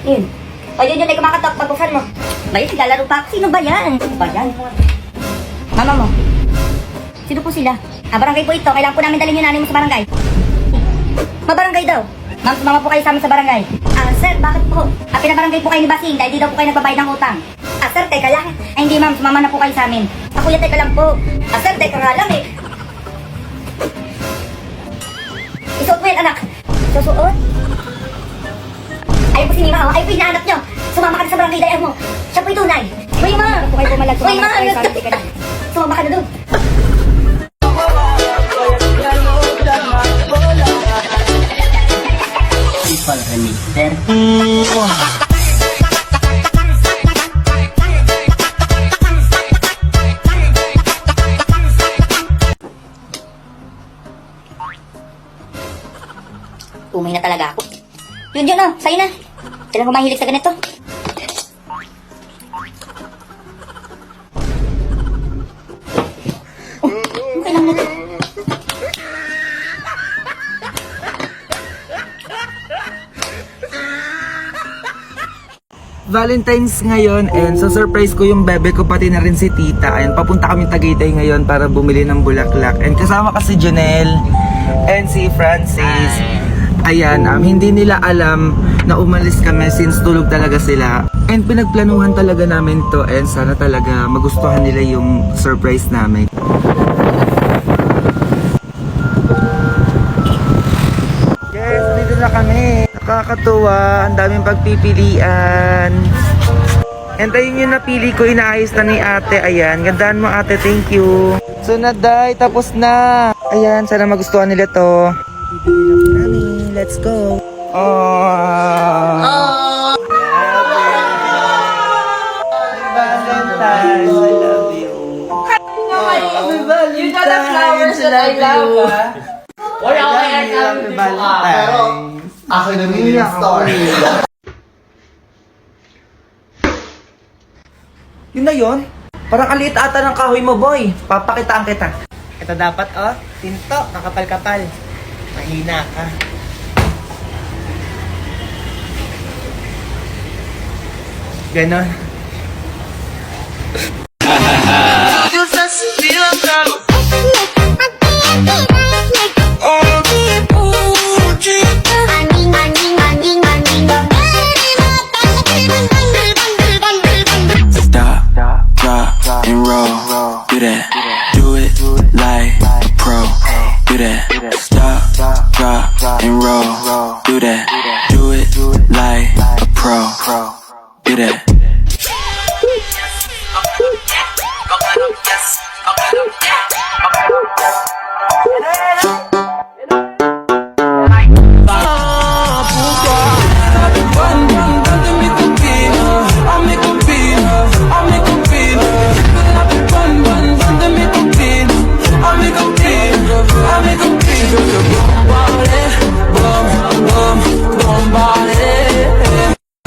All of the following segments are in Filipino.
Yun. O yun yun ay kumakatok pag buksan mo. Ba yun, naglalaro pa ako. Sino ba yan? Sino ba yan? Mama mo. Sino po sila? Barangay po ito. Kailangan po namin dalhin yung nanay mo sa barangay. Mabarangay daw. Ma'am, sumama po kayo sa amin sa barangay. Sir, bakit po? Pinabarangay po kayo ni Basing dahil di daw po kayo nagbabayad ng utang. Sir, teka lang. Hindi ma'am, sumama na po kayo sa amin. Kuya, teka lang po. Sir, teka nga lang eh. Isuot mo yan, anak. Susuot? Ayaw po si Mima, ayaw po yung naanak nyo. Sumama ka na sa barangay dahil mo. Siya po yung tunay. Uy, ma! Po kayo pumalag. Uy, ma! Sumama ka na doon. People Remixer. Umay na talaga ako. Yun yun, oh. Sa'yo na. Kailan ko mahilig sa ganito? Oh, okay lang na to. Valentine's ngayon and so surprise ko yung bebe ko pati na rin si tita. Ayun, papunta kami Tagaytay ngayon para bumili ng bulaklak. And kasama kasi Jonel and si Francis. Ayan, hindi nila alam na umalis kami since tulog talaga sila. And pinagplanuhan talaga namin to and sana talaga magustuhan nila yung surprise namin. Yes, dito na kami. Nakakatuwa, ang daming pagpipilian. And ayun yung napili ko, inaayos na ni ate. Ayan, gandaan mo ate, thank you. So naday, tapos na. Ayan, sana magustuhan nila to. Pipili na po namin, let's go. Oh. Valentine's, I love you. Happy Valentine's, You got the flowers that I love, ah. Wala ko yan, happy Valentine's. Ako yung namili ng story. Yun na yun. Parang aliit ata ng kahoy mo, boy. Papakitaan kita. Ito dapat, oh. Tinto, kakapal-kapal. Mahina ka. Ganon. Stop, drop, and roll. Do that. Do it like a pro. Do that. Stop, drop, and roll. Do that. Do it like a pro. Do that.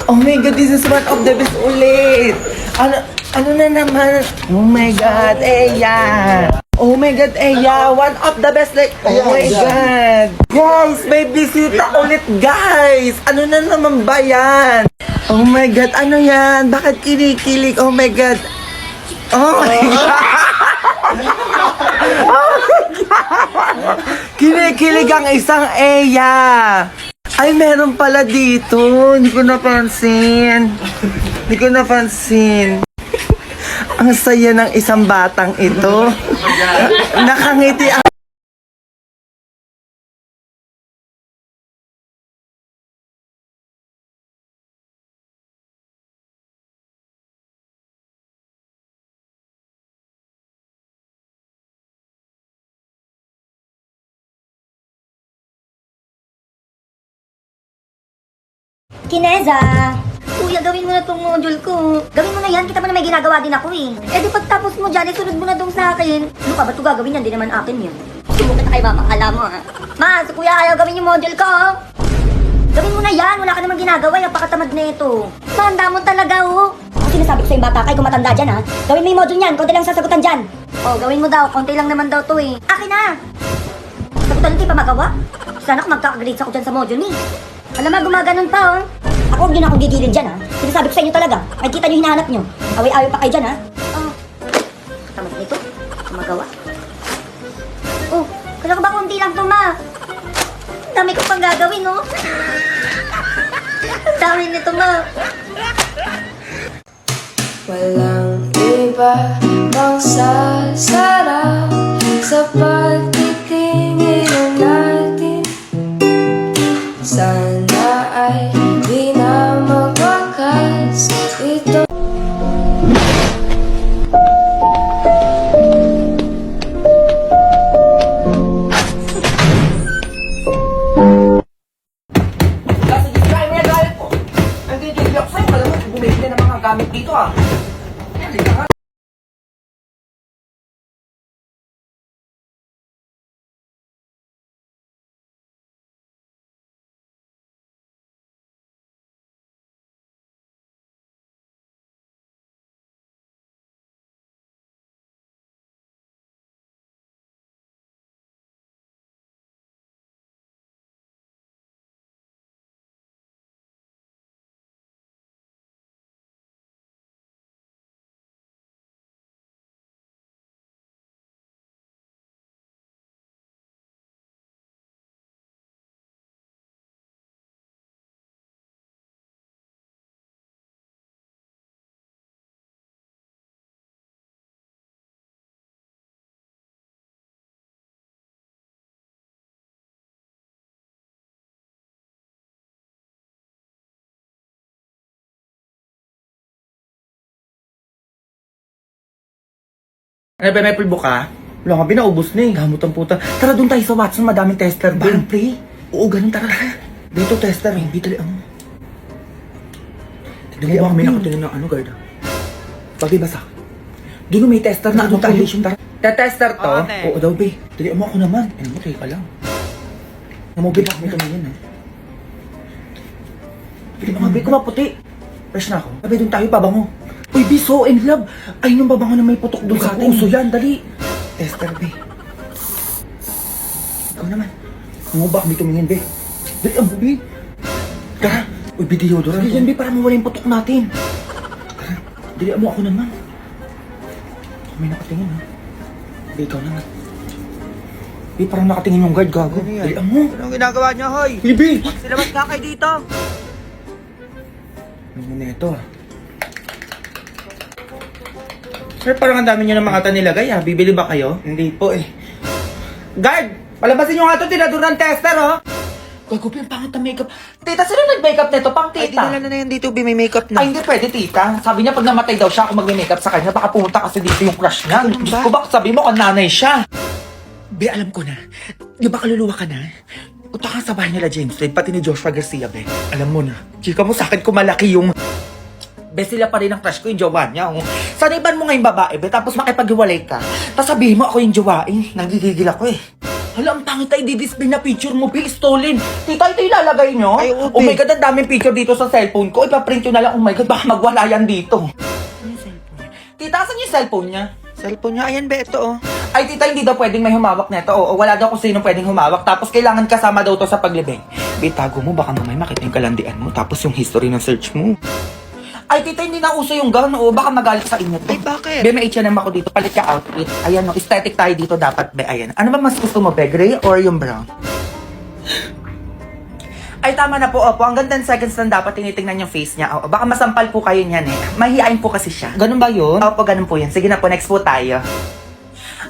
Oh my God, this is one of the best ulit. Ano na naman? Oh my God, Eya. Oh my God, Eya. One of the best like, oh my God. Guys, may bisita ulit, guys. Ano na naman ba yan? Oh my God, ano yan? Bakit kinikilig? Oh my God. Oh my God. Oh my God. Kinikilig ang isang Eya. Ay, meron pala dito. Hindi ko napansin. Hindi ko napansin. Ang saya ng isang batang ito. Nakangiti ang... Kineza! Kuya, gawin mo na tong module ko. Gawin mo na yan, kita mo na may ginagawa din ako eh. Eh di pagtapos mo dyan, sunod mo na dong sa akin. Ano ka, ba't ko gagawin yan? Di naman akin yun. Sumukit na kay mama, alam mo ha. Ma, si kuya ayaw gawin yung module ko. Gawin mo na yan, wala ka namang ginagawa, napakatamad na ito. Tanda mo talaga oh. Ang sinasabi ko sa yung bata, kay kumatanda dyan ha. Gawin mo yung module niyan, konti lang sasagutan dyan. Oh, gawin mo daw, konti lang naman daw to eh. Akin na! Sagutan hindi pa magawa. Sana kung magkakagrades ako dyan sa module ni. Alam mo, gumaganon pa oh. Ako, huwag nyo na akong gigilin dyan, ha? Sinasabi ko sa inyo talaga. Ay, kita nyo hinahanap nyo. Away-away pa kayo dyan, ha? Oh, tamad nito. Magawa. Oh, kala ko ba kunti lang to, ma? Ang dami ko pang gagawin, no? Ang dami nito, ma. Walang iba mang sasarap sa pagtitingin natin. Sana ay di na magwakas ito. Kasi describe mo yung galit ko. Ang gigigil ako sa'yo. Alam mo, bumili na ng mga gamit dito ah. Halika nga. Ano ba, may pulbo ka? Wala nga, binaubos na eh. Gamot ang puta. Tara, doon tayo sa Watson, madaming tester doon. Pre? Oo, ganun, tara. Dito, tester. Hindi, dali ang... Tignan mo ba kami nakatingin ng ano, guard? Bagay basa. Doon may tester na ano tayo. Tester to? Oo daw, be. Dali mo ako naman. Ano mo, tayo ka lang. Namobil ako nito ngayon, ha? Dali mo nga, be, kumaputi. Fresh na ako. Sabi, doon tayo, pabango. Uy, be, so in love. Ay, nung babango na may putok doon sa atin. Uso yan, dali. Tester, be. Ikaw naman. Ano ba kami tumingin, be? Dali, ang be. Tara. Uy, be, deodorant. Dali yan, be, para mawala yung putok natin. Tara. Dali mo ako naman. May nakatingin, ha? Be, ikaw naman. Be, parang nakatingin yung guard, gago. Dali mo. Anong ginagawa niyo, hoy? Be! Silabas ka kayo dito. Ano mo na ito, ah? Sir, parang ang dami nyo na makata nilagay, ha? Bibili ba kayo? Hindi po, eh. Guard! Palabasin nyo nga ito, tinadurang tester, oh! Gago, ang pangit na makeup. Tita, sino nag-makeup nito? Pang Ay, tita. dinala na yan dito, may makeup Ay, hindi pwede, tita. Sabi niya, pag namatay daw siya, ako mag-makeup sa kanya, baka pumunta kasi dito yung crush niya. Ganun ba? Diyos ko, baka sabi mo, kung nanay siya. Be, alam ko na. Di ba kaluluwa ka na? Punta ka sa bahay nila James Reid, pati ni Joshua Garcia, be. Alam mo na. Chika mo sa akin kung malaki yung... Be, sila pa rin ang crush ko, yung jowa niya. Oh. Saniban mo nga yung babae, be, tapos makipag-iwalay ka. Tapos sabihin mo ako yung jowain. Nagigigil ako, eh. Hala, ang pangit ay di-display na picture mo, be, stolen. Tita, ito ilalagay nyo? Ay, oo, Oh my be. God, ang daming picture dito sa cellphone ko. Ipaprint nyo na lang. Oh my God, baka magwala yan dito. Ano yung cellphone? Tita, asan yung cellphone niya? Cellphone niya, ayan be, ito oh. Ay, tita, hindi daw pwedeng may humawak nito. Oo, wala daw kung sino pwedeng humawak. Tapos kailangan kasama daw to sa paglibing. Be, tago mo, baka mamay makita yung kalandian mo. Tapos yung history ng search mo. Ay, tita, hindi na uso yung gown. Oo, baka magalit sa inyo to. Ay, bakit? Be, may H&M ako dito. Palit ka outfit. Ayan, no, aesthetic tayo dito dapat, be. Ayan. Ano ba mas gusto mo, be? Gray or yung brown? Ay, tama na po, opo. Hanggang 10 seconds lang dapat tinitingnan yung face niya. Oo, baka masampal po kayo niyan, eh. Mahihain po kasi siya. Ganun ba yun? Opo, ganun po yan. Sige na po, next po tayo.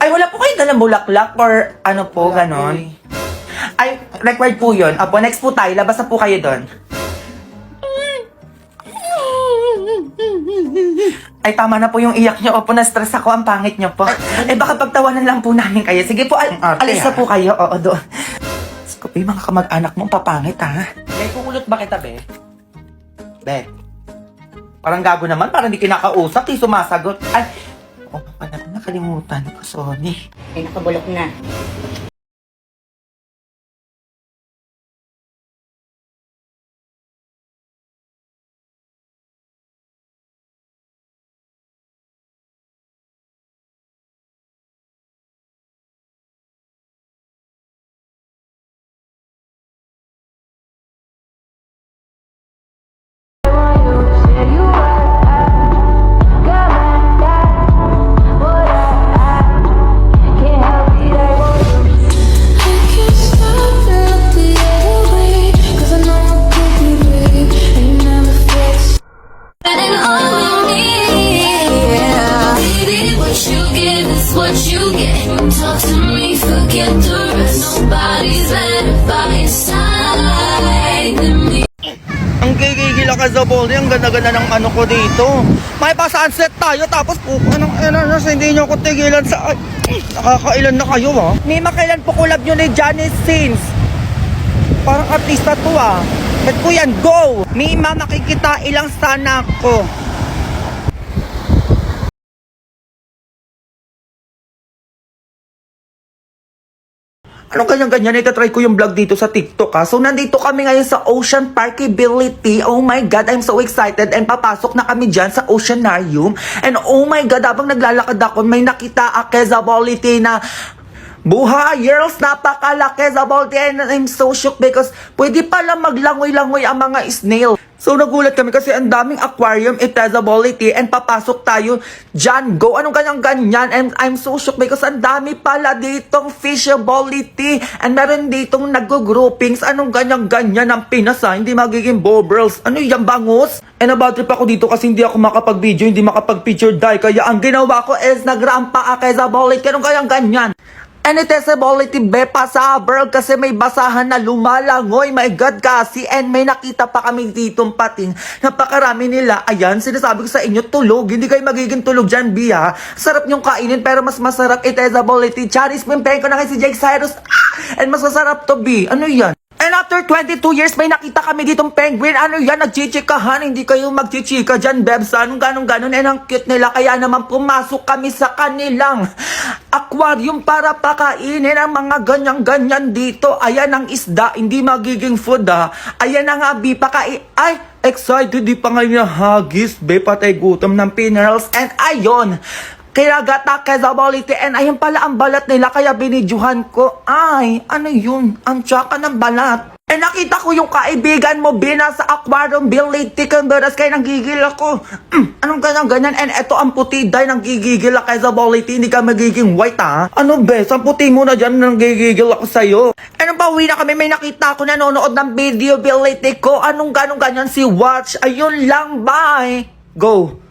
Ay, wala po kayong dalang bulaklak or ano po, ganon. Ay, required po yun. Opo, next po tayo. Labas na po kayo doon. Ay, tama na po yung iyak niyo. Opo, na-stress ako. Ang pangit niyo po. Eh, baka pagtawanan lang po namin kayo. Sige po, alis na po kayo. Oo, doon. Skopi, mga kamag-anak mo, papangit, ha? May kukulot ba kita, be? Be? Parang gago naman. Parang di kinakausap. Di sumasagot. Ay, oo, pala. Nakalimutan ko. Sorry. Ay, nakabulok na. La Quezaboli. Ang ganda-ganda ng ano ko dito. May pa-sunset tayo tapos anong hindi nyo ko tigilan sa... Nakakailan na kayo ah. Mima, kailan po collab nyo ni Janice Sins? Parang artista to ah. Bet ko yan, go! Mima, makikita ilang sana ko. Anong ganyan-ganyan? Itatry ko yung vlog dito sa TikTok ha. So, nandito kami ngayon sa Ocean Parkability. Oh my God, I'm so excited. And papasok na kami dyan sa Oceanarium. And oh my God, habang naglalakad ako, may nakita a Quezability na buhay, girls, napakalaki sa Balti, and I'm so shocked because pwede pala maglangoy-langoy ang mga snail. So nagulat kami kasi ang daming aquarium Quezability and papasok tayo dyan. Go, anong ganyan-ganyan? And I'm so shocked because ang dami pala ditong fishability and meron ditong nag-groupings. Anong ganyan-ganyan ang Pinas ha? Hindi magiging bobbles. Ano yan, bangus? And about trip ako dito kasi hindi ako makapag-video, hindi makapag-picture dahil kaya ang ginawa ko is nagrampa a Quezability. Anong ganyan-ganyan? And Quezability bepa sa bird kasi may basahan na lumalangoy. My God kasi. And may nakita pa kami ditong pating. Napakarami nila. Ayan, sinasabi ko sa inyo, tulog. Hindi kayo magiging tulog dyan, Bia. Sarap nyong kainin pero mas masarap Quezability. Charis, pimpeng ko na kay si Jake Cyrus. And mas masarap to, B. Ano yan? And after 22 years, may nakita kami ditong penguin. Ano yan? Nagchichikahan. Hindi kayo magchichika dyan, Bebs. Anong ganon-ganon. And ang cute nila. Kaya naman pumasok kami sa kanilang aquarium para pakainin ang mga ganyan-ganyan dito. Ayan ang isda. Hindi magiging food, ha. Ayan ang abi. Ay, excited. Di pa ngayon hagis. Be, patay gutom ng pinerals. And ayon. Kaya gata Quezability, and ayun pala ang balat nila kaya binidyohan ko. Ay, ano yun? Ang tsaka ng balat. Eh nakita ko yung kaibigan mo, Bina, sa aquarium, Billy Tickenberas, kaya nanggigil ako. Anong ganyan-ganyan? And eto ang puti, dahil nanggigigil ako Quezability, hindi ka magiging white ha? Ano bes, ang puti mo na dyan, nanggigigil ako sa'yo. Eh nung pauwi na kami, may nakita ko nanonood ng video, Billy Tico. Anong ganyan si Watch? Ayun lang, bye. Go.